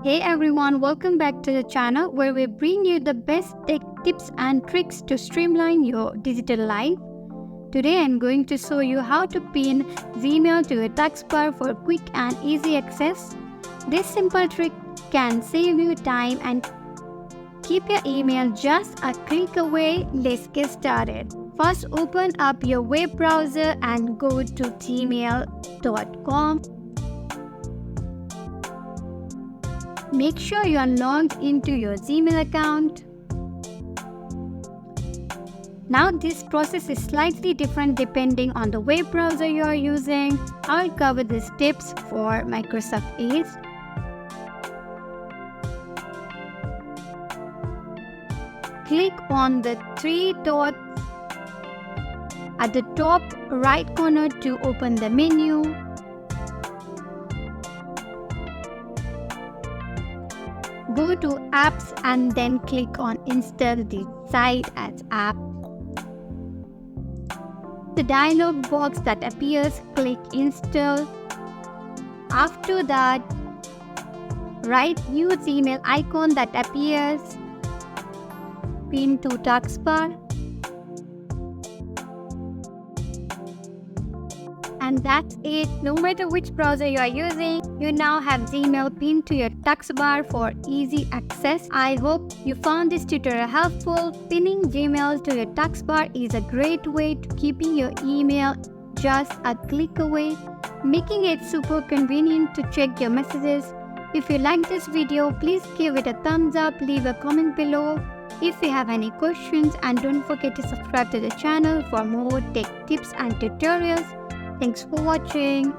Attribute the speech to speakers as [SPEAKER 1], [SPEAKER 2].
[SPEAKER 1] Hey everyone, welcome back to the channel where we bring you the best tech tips and tricks to streamline your digital life. Today I'm going to show you how to pin Gmail to your taskbar for quick and easy access. This simple trick can save you time and keep your email just a click away. Let's get started. First, open up your web browser and go to gmail.com. Make sure you are logged into your Gmail account. Now this process is slightly different depending on the web browser you are using. I'll cover the steps for Microsoft Edge. Click on the three dots at the top right corner to open the menu. Go to Apps and then click on Install the site as app. The dialog box that appears, click Install. After that, write Use Email icon that appears. Pin to taskbar. And that's it. No matter which browser you are using, you now have Gmail pinned to your taskbar for easy access. I hope you found this tutorial helpful. Pinning Gmail to your taskbar is a great way to keeping your email just a click away, making it super convenient to check your messages. If you like this video, please give it a thumbs up, leave a comment below if you have any questions, and don't forget to subscribe to the channel for more tech tips and tutorials. Thanks for watching.